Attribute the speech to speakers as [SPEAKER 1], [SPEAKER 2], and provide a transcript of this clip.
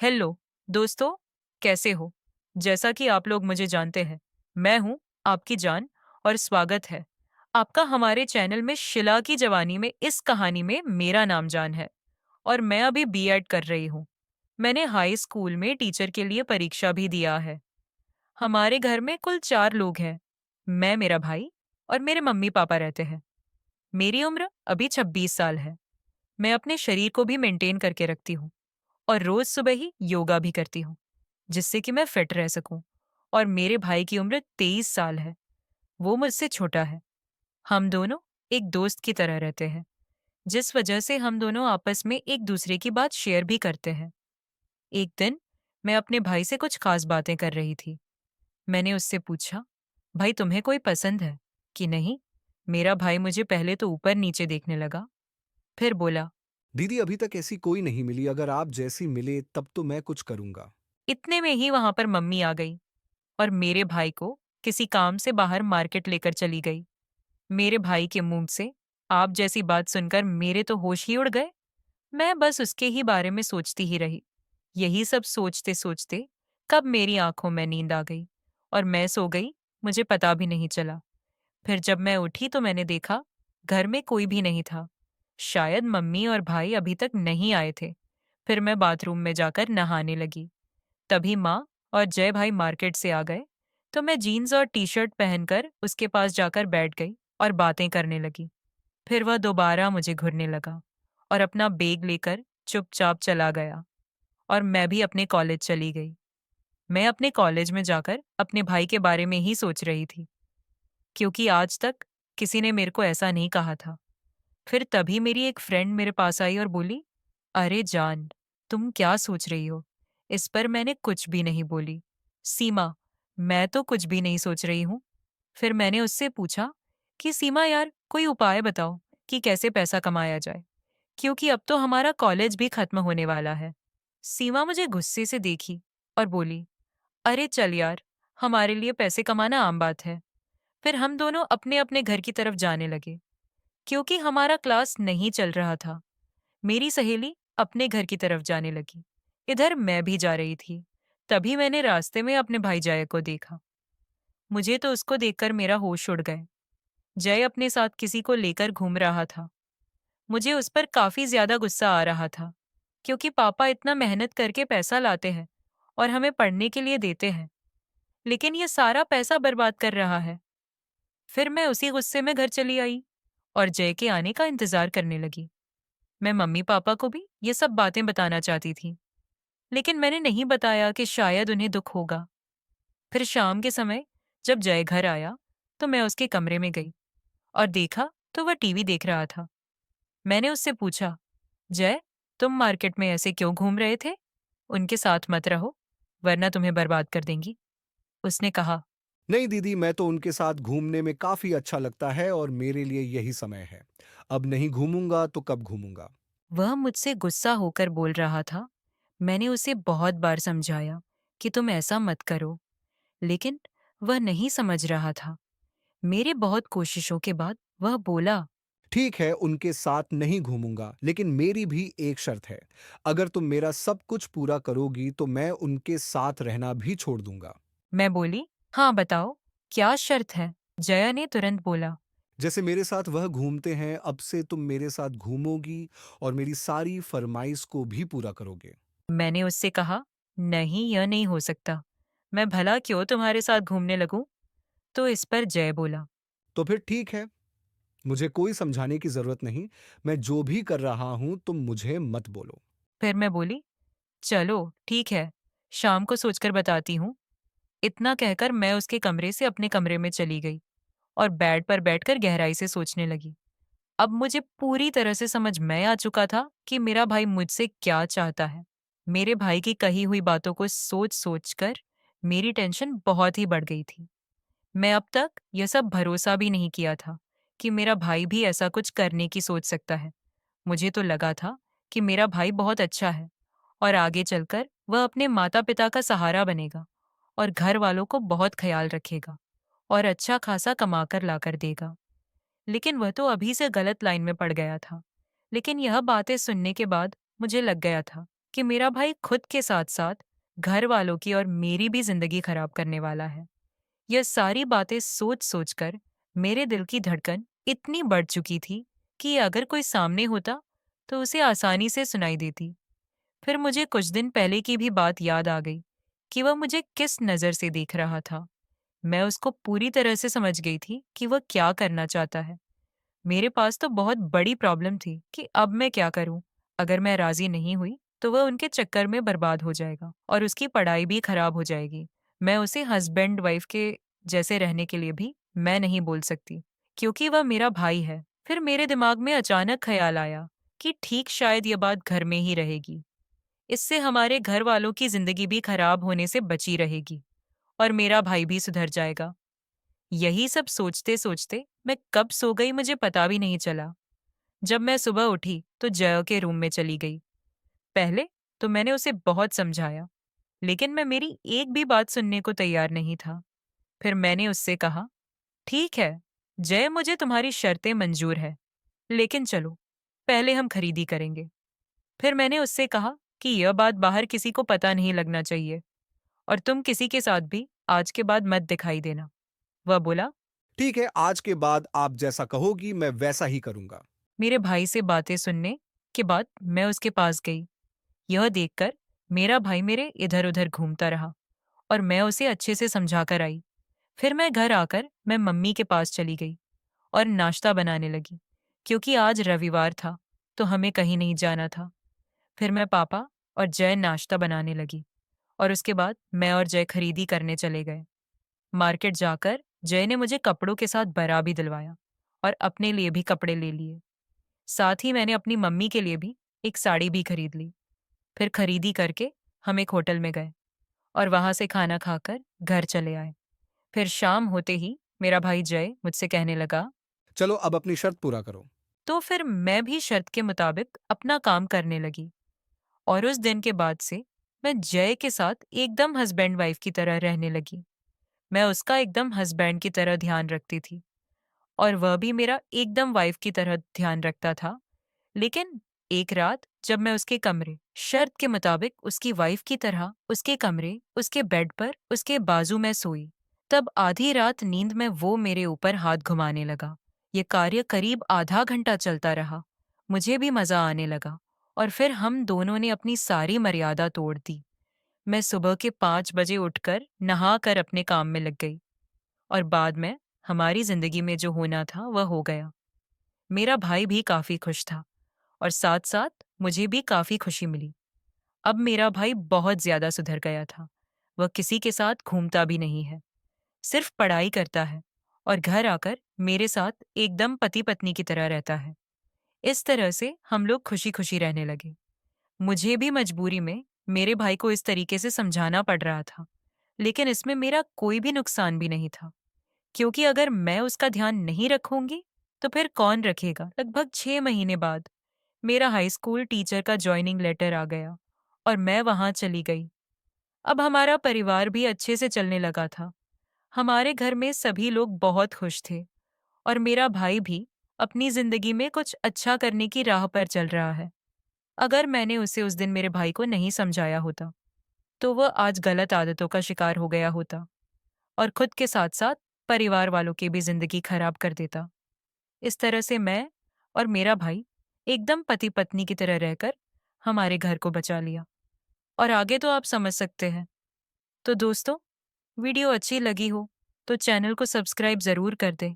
[SPEAKER 1] Hello दोस्तों, कैसे हो? जैसा कि आप लोग मुझे जानते हैं, मैं हूं आपकी जान और स्वागत है आपका हमारे चैनल में शिला की जवानी में। इस कहानी में मेरा नाम जान है और मैं अभी बीएड कर रही हूँ। मैंने हाई स्कूल में टीचर के लिए परीक्षा भी दिया है। हमारे घर में कुल 4 लोग हैं। मैं, मेरा भाई और मेरे मम्मी पापा रहते हैं। मेरी उम्र अभी 26 साल है। मैं अपने शरीर को भी मेंटेन करके रखती हूँ और रोज सुबह ही योगा भी करती हूँ, जिससे कि मैं फिट रह सकूं। और मेरे भाई की उम्र 23 साल है। वो मुझसे छोटा है। हम दोनों एक दोस्त की तरह रहते हैं, जिस वजह से हम दोनों आपस में एक दूसरे की बात शेयर भी करते हैं। एक दिन मैं अपने भाई से कुछ खास बातें कर रही थी। मैंने उससे पूछा, भाई तुम्हें कोई पसंद है कि नहीं? मेरा भाई मुझे पहले तो ऊपर नीचे देखने लगा, फिर बोला।
[SPEAKER 2] दीदी अभी तक ऐसी कोई नहीं मिली। अगर आप जैसी मिले तब तो मैं कुछ करूंगा।
[SPEAKER 1] इतने में ही वहां पर मम्मी आ गई और मेरे भाई को किसी काम से बाहर मार्केट लेकर चली गई। मेरे भाई के मुंह से आप जैसी बात सुनकर मेरे तो होश ही उड़ गए। मैं बस उसके ही बारे में सोचती ही रही। यही सब सोचते सोचते कब मेरी आंखों में नींद आ गई और मैं सो गई, मुझे पता भी नहीं चला। फिर जब मैं उठी तो मैंने देखा घर में कोई भी नहीं था। शायद मम्मी और भाई अभी तक नहीं आए थे। फिर मैं बाथरूम में जाकर नहाने लगी। तभी माँ और जय भाई मार्केट से आ गए, तो मैं जीन्स और टी शर्ट पहनकर उसके पास जाकर बैठ गई और बातें करने लगी। फिर वह दोबारा मुझे घूरने लगा और अपना बैग लेकर चुपचाप चला गया और मैं भी अपने कॉलेज चली गई। मैं अपने कॉलेज में जाकर अपने भाई के बारे में ही सोच रही थी, क्योंकि आज तक किसी ने मेरे को ऐसा नहीं कहा था। फिर तभी मेरी एक फ्रेंड मेरे पास आई और बोली, अरे जान, तुम क्या सोच रही हो? इस पर मैंने कुछ भी नहीं बोली। सीमा, मैं तो कुछ भी नहीं सोच रही हूँ। फिर मैंने उससे पूछा कि सीमा यार, कोई उपाय बताओ कि कैसे पैसा कमाया जाए, क्योंकि अब तो हमारा कॉलेज भी खत्म होने वाला है। सीमा मुझे गुस्से से देखी और बोली, अरे चल यार, हमारे लिए पैसे कमाना आम बात है। फिर हम दोनों अपने अपने घर की तरफ जाने लगे। क्योंकि हमारा क्लास नहीं चल रहा था, मेरी सहेली अपने घर की तरफ जाने लगी। इधर मैं भी जा रही थी। तभी मैंने रास्ते में अपने भाई जय को देखा। मुझे तो उसको देखकर मेरा होश उड़ गए। जय अपने साथ किसी को लेकर घूम रहा था। मुझे उस पर काफी ज्यादा गुस्सा आ रहा था, क्योंकि पापा इतना मेहनत करके पैसा लाते हैं और हमें पढ़ने के लिए देते हैं, लेकिन ये सारा पैसा बर्बाद कर रहा है। फिर मैं उसी गुस्से में घर चली आई और जय के आने का इंतजार करने लगी। मैं मम्मी पापा को भी ये सब बातें बताना चाहती थी, लेकिन मैंने नहीं बताया कि शायद उन्हें दुख होगा। फिर शाम के समय जब जय घर आया, तो मैं उसके कमरे में गई और देखा तो वह टीवी देख रहा था। मैंने उससे पूछा, जय, तुम मार्केट में ऐसे क्यों घूम रहे थे? उनके साथ मत रहो, वरना तुम्हें बर्बाद कर देंगी। उसने कहा।
[SPEAKER 2] नहीं दीदी, मैं तो उनके साथ घूमने में काफी अच्छा लगता है और मेरे लिए यही समय है। अब नहीं घूमूंगा तो कब घूमूंगा?
[SPEAKER 1] वह मुझसे गुस्सा होकर बोल रहा था। मैंने उसे बहुत बार समझाया कि तुम ऐसा मत करो, लेकिन वह नहीं समझ रहा था। मेरे बहुत कोशिशों के बाद वह बोला।
[SPEAKER 2] ठीक है, उनके साथ नहीं घूमूंगा, लेकिन मेरी भी एक शर्त है। अगर तुम मेरा सब कुछ पूरा करोगी तो मैं उनके साथ रहना भी छोड़ दूंगा।
[SPEAKER 1] मैं बोली, हाँ बताओ, क्या शर्त है? जया ने तुरंत बोला।
[SPEAKER 2] जैसे मेरे साथ वह घूमते हैं, अब से तुम मेरे साथ घूमोगी और मेरी सारी फरमाइश को भी पूरा करोगे।
[SPEAKER 1] मैंने उससे कहा, नहीं, यह नहीं हो सकता। मैं भला क्यों तुम्हारे साथ घूमने लगूं? तो इस पर जय बोला।
[SPEAKER 2] तो फिर ठीक है, मुझे कोई समझाने की जरूरत नहीं। मैं जो भी कर रहा हूं तुम मुझे मत बोलो।
[SPEAKER 1] फिर मैं बोली, चलो ठीक है, शाम को सोचकर बताती हूँ। इतना कहकर मैं उसके कमरे से अपने कमरे में चली गई और बेड पर बैठकर गहराई से सोचने लगी। अब मुझे पूरी तरह से समझ में आ चुका था कि मेरा भाई मुझसे क्या चाहता है। मेरे भाई की कही हुई बातों को सोच सोच कर मेरी टेंशन बहुत ही बढ़ गई थी। मैं अब तक यह सब भरोसा भी नहीं किया था कि मेरा भाई भी ऐसा कुछ करने की सोच सकता है। मुझे तो लगा था कि मेरा भाई बहुत अच्छा है और आगे चलकर वह अपने माता पिता का सहारा बनेगा और घर वालों को बहुत ख्याल रखेगा और अच्छा खासा कमाकर लाकर देगा। लेकिन वह तो अभी से गलत लाइन में पड़ गया था। लेकिन यह बातें सुनने के बाद मुझे लग गया था कि मेरा भाई खुद के साथ-साथ घर वालों की और मेरी भी जिंदगी खराब करने वाला है। यह सारी बातें सोच-सोच कर मेरे दिल की धड़कन इतनी बढ़ चुकी थी कि अगर कोई सामने होता तो उसे आसानी से सुनाई देती। फिर मुझे कुछ दिन पहले की भी बात याद आ गई कि वह मुझे किस नज़र से देख रहा था। मैं उसको पूरी तरह से समझ गई थी कि वह क्या करना चाहता है। मेरे पास तो बहुत बड़ी प्रॉब्लम थी कि अब मैं क्या करूं? अगर मैं राजी नहीं हुई तो वह उनके चक्कर में बर्बाद हो जाएगा और उसकी पढ़ाई भी खराब हो जाएगी। मैं उसे हस्बैंड वाइफ के जैसे रहने के लिए भी मैं नहीं बोल सकती, क्योंकि वह मेरा भाई है। फिर मेरे दिमाग में अचानक ख्याल आया कि ठीक शायद यह बात घर में ही रहेगी। इससे हमारे घर वालों की जिंदगी भी खराब होने से बची रहेगी और मेरा भाई भी सुधर जाएगा। यही सब सोचते सोचते मैं कब सो गई मुझे पता भी नहीं चला। जब मैं सुबह उठी तो जय के रूम में चली गई। पहले तो मैंने उसे बहुत समझाया, लेकिन मैं मेरी एक भी बात सुनने को तैयार नहीं था। फिर मैंने उससे कहा, ठीक है जय, मुझे तुम्हारी शर्तें मंजूर है, लेकिन चलो पहले हम खरीदी करेंगे। फिर मैंने उससे कहा कि यह बात बाहर किसी को पता नहीं लगना चाहिए और तुम किसी के साथ भी आज के बाद मत दिखाई देना। वह बोला।
[SPEAKER 2] ठीक है, आज के बाद आप जैसा कहोगी मैं वैसा ही करूंगा।
[SPEAKER 1] मेरे भाई से बातें सुनने के बाद मैं उसके पास गई। यह देखकर मेरा भाई मेरे इधर उधर घूमता रहा और मैं उसे अच्छे से समझा कर आई। फिर मैं घर आकर मैं मम्मी के पास चली गई और नाश्ता बनाने लगी, क्योंकि आज रविवार था तो हमें कहीं नहीं जाना था। फिर मैं पापा और जय नाश्ता बनाने लगी और उसके बाद मैं और जय खरीदी करने चले गए। मार्केट जाकर जय ने मुझे कपड़ों के साथ बरा भी दिलवाया और अपने लिए भी कपड़े ले लिए। साथ ही मैंने अपनी मम्मी के लिए भी एक साड़ी भी खरीद ली। फिर खरीदी करके हम एक होटल में गए और वहां से खाना खाकर घर चले आए। फिर शाम होते ही मेरा भाई जय मुझसे कहने लगा।
[SPEAKER 2] चलो अब अपनी शर्त पूरा करो।
[SPEAKER 1] तो फिर मैं भी शर्त के मुताबिक अपना काम करने लगी और उस दिन के बाद से मैं जय के साथ एकदम हस्बैंड वाइफ की तरह रहने लगी। मैं उसका एकदम हस्बैंड की तरह ध्यान रखती थी और वह भी मेरा एकदम वाइफ की तरह ध्यान रखता था। लेकिन एक रात जब मैं उसके कमरे शर्त के मुताबिक उसकी वाइफ की तरह उसके कमरे उसके बेड पर उसके बाजू में सोई, तब आधी रात नींद में वो मेरे ऊपर हाथ घुमाने लगा। ये कार्य करीब आधा घंटा चलता रहा। मुझे भी मजा आने लगा और फिर हम दोनों ने अपनी सारी मर्यादा तोड़ दी। मैं सुबह के 5 बजे उठकर नहा कर अपने काम में लग गई और बाद में हमारी जिंदगी में जो होना था वह हो गया। मेरा भाई भी काफी खुश था और साथ साथ मुझे भी काफी खुशी मिली। अब मेरा भाई बहुत ज्यादा सुधर गया था। वह किसी के साथ घूमता भी नहीं है, सिर्फ पढ़ाई करता है और घर आकर मेरे साथ एकदम पति पत्नी की तरह रहता है। इस तरह से हम लोग खुशी खुशी रहने लगे। मुझे भी मजबूरी में मेरे भाई को इस तरीके से समझाना पड़ रहा था, लेकिन इसमें मेरा कोई भी नुकसान भी नहीं था, क्योंकि अगर मैं उसका ध्यान नहीं रखूंगी तो फिर कौन रखेगा। लगभग 6 महीने बाद मेरा हाई स्कूल टीचर का जॉइनिंग लेटर आ गया और मैं वहां चली गई। अब हमारा परिवार भी अच्छे से चलने लगा था। हमारे घर में सभी लोग बहुत खुश थे और मेरा भाई भी अपनी जिंदगी में कुछ अच्छा करने की राह पर चल रहा है। अगर मैंने उसे उस दिन मेरे भाई को नहीं समझाया होता तो वह आज गलत आदतों का शिकार हो गया होता और खुद के साथ साथ परिवार वालों की भी जिंदगी खराब कर देता। इस तरह से मैं और मेरा भाई एकदम पति पत्नी की तरह रहकर हमारे घर को बचा लिया और आगे तो आप समझ सकते हैं। तो दोस्तों, वीडियो अच्छी लगी हो तो चैनल को सब्सक्राइब जरूर कर दें